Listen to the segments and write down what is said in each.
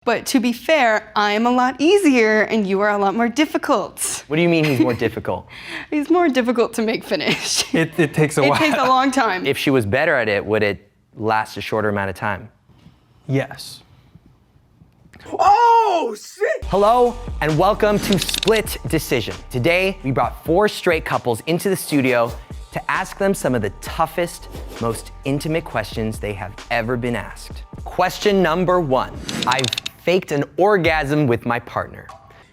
But to be fair, I'm a lot easier and you are a lot more difficult. What do you mean he's more difficult? He's more difficult to make finish. It takes a while. It takes a long time. If she was better at it, would it last a shorter amount of time? Yes. Oh, shit! Hello and welcome to Split Decision. Today, we brought 4 straight couples into the studio to ask them some of the toughest, most intimate questions they have ever been asked. Question number 1. I've faked an orgasm with my partner.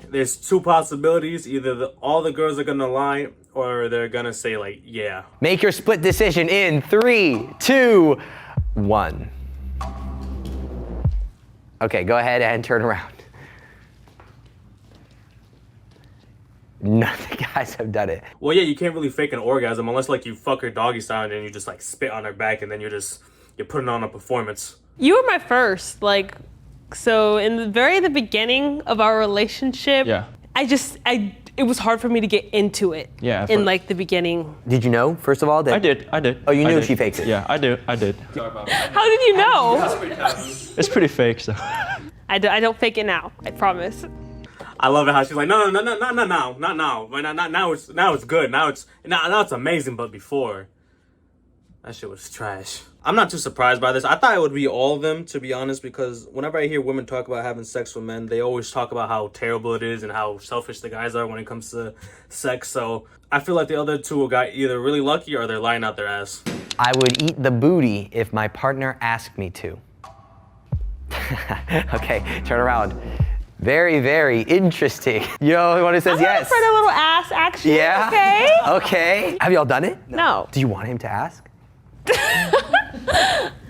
There's 2 possibilities. Either all the girls are gonna lie or they're gonna say like, yeah. Make your split decision in 3, 2, 1. Okay, go ahead and turn around. None of the guys have done it. Well, yeah, you can't really fake an orgasm unless like you fuck her doggy style and then you just like spit on her back and then you're putting on a performance. You were my first, so in the beginning of our relationship, Yeah. it was hard for me to get into it. Yeah. In the beginning. Did you know, first of all, that? I did. Oh, you I knew did. she faked it? Yeah, I did. How did you know? It's pretty fake, so. I don't fake it now, I promise. I love it how she's like, no, not now. Now it's good. Now it's amazing, but before, that shit was trash. I'm not too surprised by this. I thought it would be all of them, to be honest, because whenever I hear women talk about having sex with men, they always talk about how terrible it is and how selfish the guys are when it comes to sex. So I feel like the other 2 got either really lucky or they're lying out their ass. I would eat the booty if my partner asked me to. Okay, turn around. Very, very interesting. Yo, one who says yes. I'm a little ass action. Yeah? Okay. Okay. Have y'all done it? No. Do you want him to ask?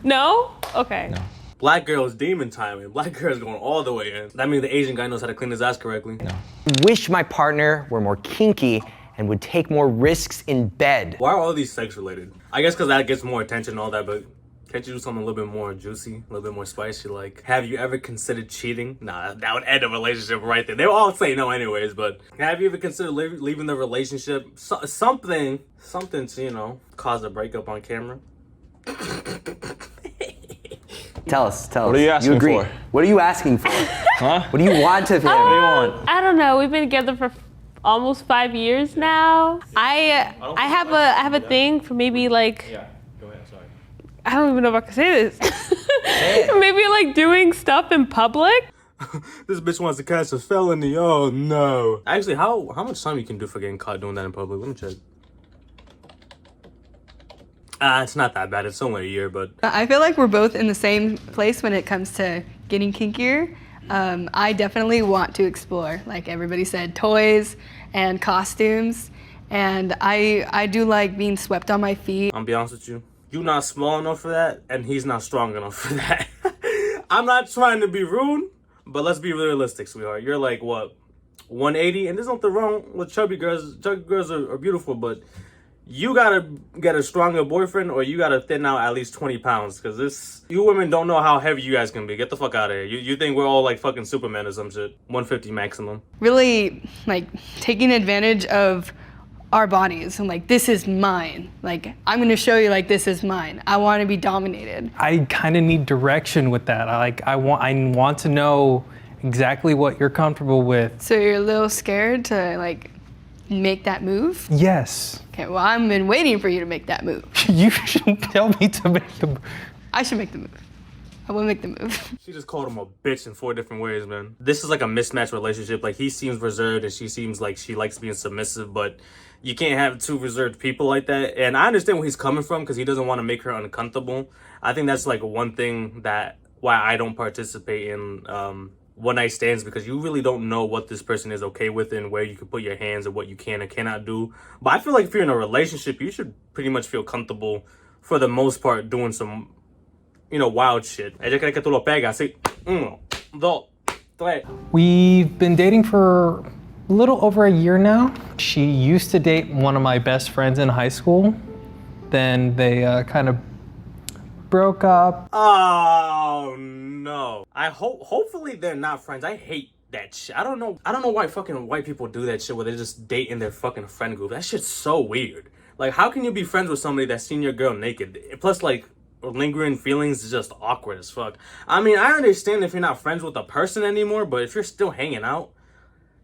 No? Okay. No. Black girl's demon timing. Black girl's going all the way in. That means the Asian guy knows how to clean his ass correctly. No. Wish my partner were more kinky and would take more risks in bed. Why are all these sex related? I guess because that gets more attention and all that, but can't you do something a little bit more juicy, a little bit more spicy? Like, have you ever considered cheating? Nah, that would end a relationship right there. They would all say no anyways, but have you ever considered leaving the relationship? Something to, cause a breakup on camera? Tell us. What are you asking agree. for? What are you asking for? Huh? What do you want of him? What do you want? I don't know. We've been together for almost 5 years now. I have a thing for maybe like. Yeah, go ahead, sorry. I don't even know if I can say this. Maybe doing stuff in public. This bitch wants to catch a felony. Oh no. Actually, how much time you can do for getting caught doing that in public? Let me check. It's not that bad. It's only a year, but I feel like we're both in the same place when it comes to getting kinkier. I definitely want to explore, like everybody said, toys and costumes. And I do like being swept on my feet. I'll be honest with you. You're not small enough for that, and he's not strong enough for that. I'm not trying to be rude, but let's be realistic, sweetheart. You're like, what, 180? And there's nothing wrong with chubby girls. Chubby girls are beautiful, but you gotta get a stronger boyfriend or you gotta thin out at least 20 pounds, because you women don't know how heavy you guys can be. Get the fuck out of here. You think we're all like fucking Superman or some shit. 150 maximum. Really, taking advantage of our bodies and this is mine. I'm gonna show you this is mine. I want to be dominated. I kind of need direction with that. I want to know exactly what you're comfortable with. So you're a little scared to make that move? Yes. Okay, well, I've been waiting for you to make that move. You should tell me to make the. I should make the move. I will make the move. She just called him a bitch in 4 different ways, man. This is like a mismatched relationship. He seems reserved and she seems like she likes being submissive, but you can't have 2 reserved people like that. And I understand where he's coming from because he doesn't want to make her uncomfortable. I think that's one thing why I don't participate in one-night stands, because you really don't know what this person is okay with and where you can put your hands and what you can and cannot do. But I feel like if you're in a relationship, you should pretty much feel comfortable for the most part doing some, wild shit. Ella cree que tú lo pegas así. 1, 2, 3. We've been dating for a little over a year now. She used to date one of my best friends in high school. Then they kind of broke up. Oh no. Hopefully they're not friends. I hate that shit. I don't know why fucking white people do that shit where they just date in their fucking friend group. That shit's so weird. How can you be friends with somebody that's seen your girl naked? Plus lingering feelings is just awkward as fuck. I mean, I understand if you're not friends with a person anymore, but if you're still hanging out,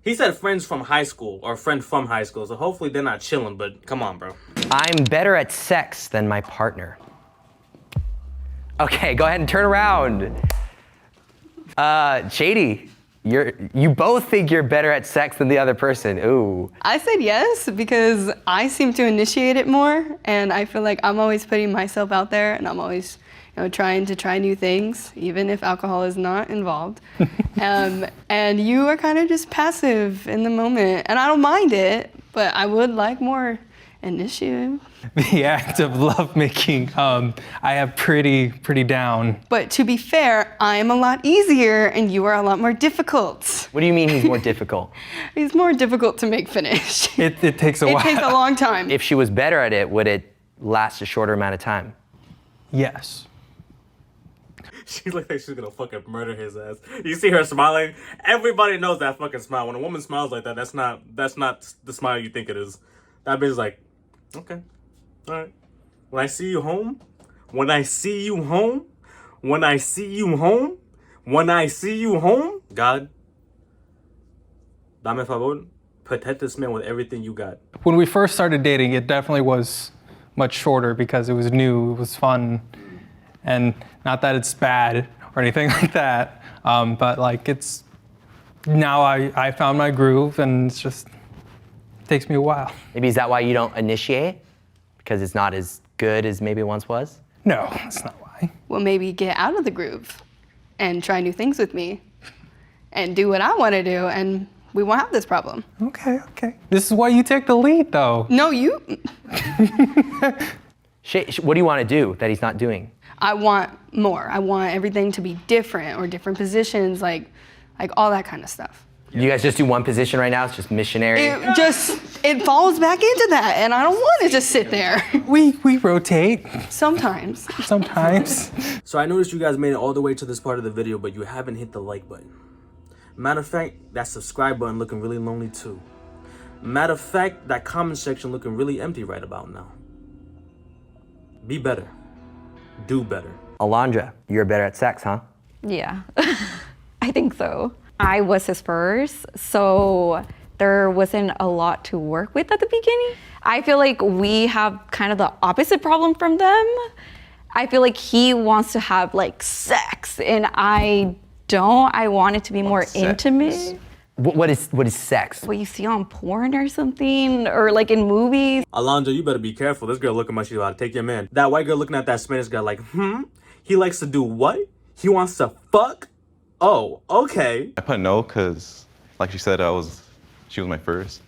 he said friends from high school or friend from high school, so hopefully they're not chilling, but come on, bro. I'm better at sex than my partner. Okay, go ahead and turn around. Shady, you both think you're better at sex than the other person. Ooh. I said yes because I seem to initiate it more, and I feel like I'm always putting myself out there, and I'm always, trying to try new things, even if alcohol is not involved. And you are kind of just passive in the moment, and I don't mind it, but I would like more initiative. The act of lovemaking, I have pretty down. But to be fair, I am a lot easier, and you are a lot more difficult. What do you mean he's more difficult? He's more difficult to make finish. It takes a while. It takes a long time. If she was better at it, would it last a shorter amount of time? Yes. She's like she's gonna fucking murder his ass. You see her smiling? Everybody knows that fucking smile. When a woman smiles like that, that's not the smile you think it is. That bitch is like, okay, all right. When I see you home, when I see you home, when I see you home, when I see you home, God, dame favor, protect this man with everything you got. When we first started dating, it definitely was much shorter because it was new, it was fun, and not that it's bad or anything like that, but like it's, now I found my groove, and it's just, it takes me a while. Maybe is that why you don't initiate? Because it's not as good as maybe it once was? No, that's not why. Well, maybe get out of the groove and try new things with me and do what I want to do, and we won't have this problem. Okay. This is why you take the lead, though. No, you. What do you want to do that he's not doing? I want more. I want everything to be different, or different positions, like all that kind of stuff. You guys just do one position right now? It's just missionary? It falls back into that, and I don't want to just sit there. We rotate. Sometimes. So I noticed you guys made it all the way to this part of the video, but you haven't hit the like button. Matter of fact, that subscribe button looking really lonely too. Matter of fact, that comment section looking really empty right about now. Be better. Do better. Alondra, you're better at sex, huh? Yeah, I think so. I was his first, so there wasn't a lot to work with at the beginning. I feel like we have kind of the opposite problem from them. I feel like he wants to have like sex, and I don't. I want it to be more intimate. What is sex? What you see on porn or something, or like in movies. Alondra, you better be careful. This girl looking like she's about to take your man. That white girl looking at that Spanish guy like, He likes to do what? He wants to fuck? Oh, okay. I put no because, like she said, she was my first.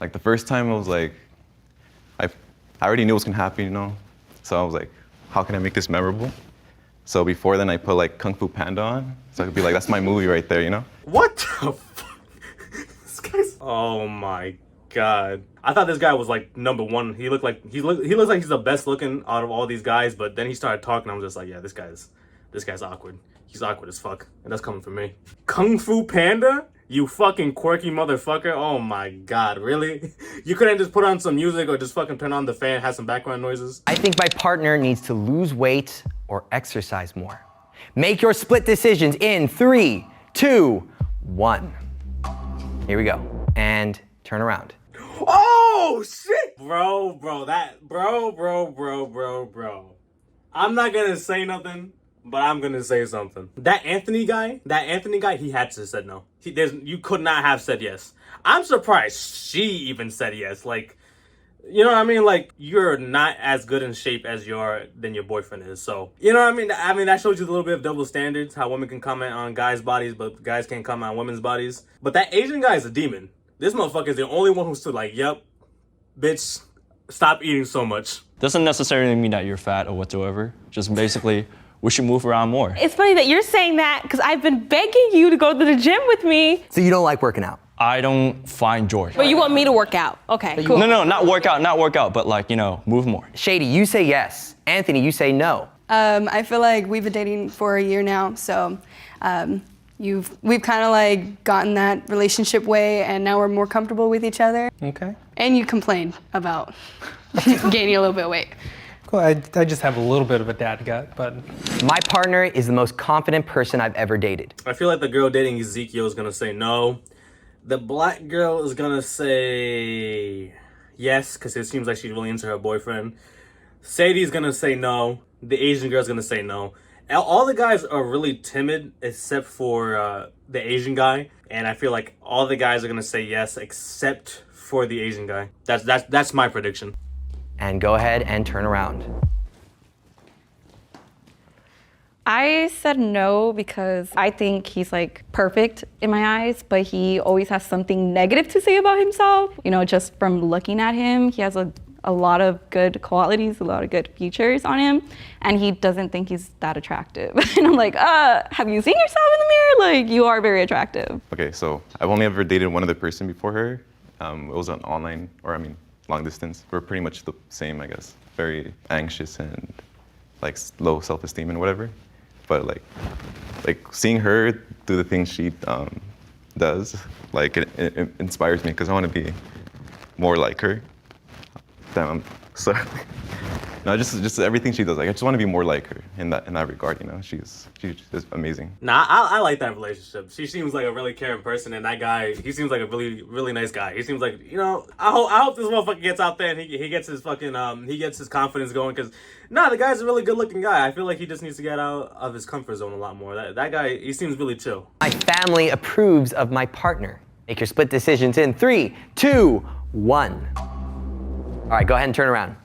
Like the first time, it was like, I already knew what was gonna happen, So I was like, how can I make this memorable? So before then, I put like Kung Fu Panda on, so I could be like, that's my movie right there, What the fuck? This guy's. Oh my god. I thought this guy was like number one. He looks like he's the best looking out of all these guys, but then he started talking. I was just like, yeah, this guy's awkward. He's awkward as fuck, and that's coming from me. Kung Fu Panda? You fucking quirky motherfucker. Oh my god, really? You couldn't just put on some music or just fucking turn on the fan, have some background noises? I think my partner needs to lose weight or exercise more. Make your split decisions in 3, 2, 1. Here we go. And turn around. Oh shit! Bro. I'm not gonna say nothing, but I'm gonna say something. That Anthony guy, he had to have said no. You could not have said yes. I'm surprised she even said yes. Like, you know what I mean? Like, you're not as good in shape as than your boyfriend is. So, you know what I mean? I mean, that shows you a little bit of double standards, how women can comment on guys' bodies, but guys can't comment on women's bodies. But that Asian guy is a demon. This motherfucker is the only one who's still like, yep, bitch, stop eating so much. Doesn't necessarily mean that you're fat or whatsoever. Just basically, we should move around more. It's funny that you're saying that because I've been begging you to go to the gym with me. So you don't like working out? I don't find joy. But you want me to work out. Okay, cool. No, not work out, but like, move more. Shady, you say yes. Anthony, you say no. I feel like we've been dating for a year now, so we've kind of like gotten that relationship way, and now we're more comfortable with each other. Okay. And you complained about gaining a little bit of weight. Cool. I just have a little bit of a dad gut, but My partner is the most confident person I've ever dated. I feel like the girl dating Ezekiel is gonna say no. The black girl is gonna say yes, because it seems like she's really into her boyfriend. Sadie's gonna say no. The Asian girl's gonna say no. All the guys are really timid except for the Asian guy, and I feel like all the guys are gonna say yes except for the Asian guy. That's my prediction. And go ahead and turn around. I said no because I think he's like perfect in my eyes, but he always has something negative to say about himself. You know, just from looking at him, he has a lot of good qualities, a lot of good features on him, and he doesn't think he's that attractive. And I'm like, have you seen yourself in the mirror? Like, you are very attractive. Okay, so I've only ever dated one other person before her. It was an online, long distance. We're pretty much the same, I guess. Very anxious and like low self-esteem and whatever. But like seeing her do the things she does, like it inspires me because I want to be more like her. Damn, I'm sorry. No, just everything she does. Like I just want to be more like her in that regard. You know, she's just amazing. Nah, I like that relationship. She seems like a really caring person, and that guy, he seems like a really nice guy. He seems like, you know, I hope this motherfucker gets out there and he gets his fucking he gets his confidence going. Cause the guy's a really good looking guy. I feel like he just needs to get out of his comfort zone a lot more. That guy, he seems really chill. My family approves of my partner. Make your split decisions in 3, 2, 1. All right, go ahead and turn around.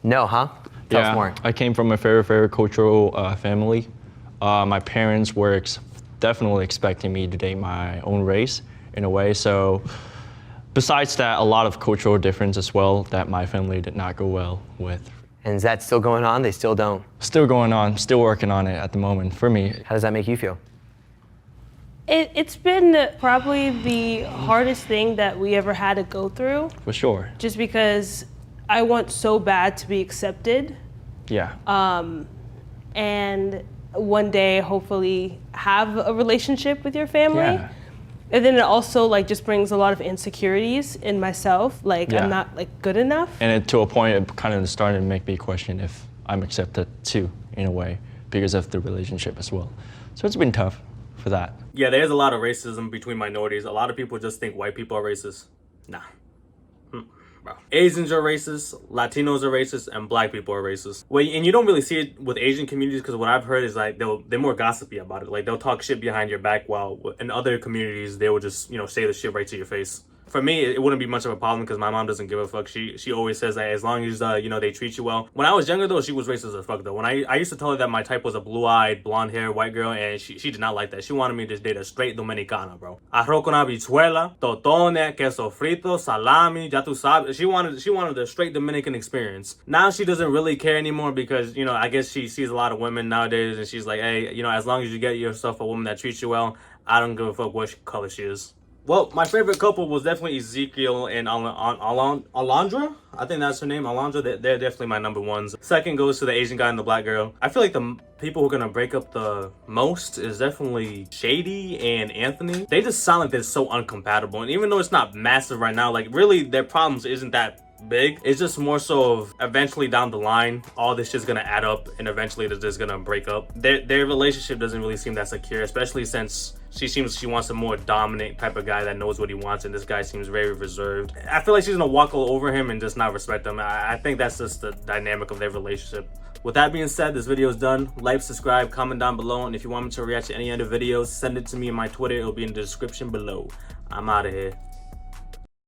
No, huh? Tell us more. I came from a very cultural family. My parents were definitely expecting me to date my own race in a way. So besides that, a lot of cultural difference as well that my family did not go well with. And is that still going on? They still don't? Still going on, still working on it at the moment for me. How does that make you feel? It's been probably the hardest thing that we ever had to go through. For sure. Just because I want so bad to be accepted. Yeah. And one day hopefully have a relationship with your family. Yeah. And then it also like just brings a lot of insecurities in myself. Like Yeah. I'm not like good enough. And to a point, it kind of started to make me question if I'm accepted too, in a way, because of the relationship as well. So it's been tough for that. Yeah, there's a lot of racism between minorities. A lot of people just think white people are racist. Nah. Bro. Asians are racist, Latinos are racist, and black people are racist. Well, and you don't really see it with Asian communities because what I've heard is like they're more gossipy about it. Like they'll talk shit behind your back, while in other communities they will just, you know, say the shit right to your face. For me, it wouldn't be much of a problem because my mom doesn't give a fuck. She always says that as long as you know, they treat you well. When I was younger though, she was racist as fuck though. When I used to tell her that my type was a blue-eyed, blonde-haired white girl, and she did not like that. She wanted me to just date a straight Dominicana, bro. Arroz con habichuela, totones, queso frito, salami, ya tu sabes. She wanted the straight Dominican experience. Now she doesn't really care anymore because, you know, I guess she sees a lot of women nowadays and she's like, hey, you know, as long as you get yourself a woman that treats you well, I don't give a fuck what color she is. Well, my favorite couple was definitely Ezekiel and Alondra. I think that's her name, Alondra. They're definitely my number ones. Second goes to the Asian guy and the black girl. I feel like the people who are gonna break up the most is definitely Shady and Anthony. They just sound like they're so uncompatible. And even though it's not massive right now, like really their problems isn't that big. It's just more so of eventually down the line, all this shit's gonna add up and eventually they're just gonna break up. Their relationship doesn't really seem that secure, especially since she wants a more dominant type of guy that knows what he wants, and this guy seems very reserved. I feel like she's gonna walk all over him and just not respect him. I think that's just the dynamic of their relationship. With that being said, this video is done. Like, subscribe, comment down below, and if you want me to react to any other videos, send it to me in my Twitter. It'll be in the description below. I'm out of here.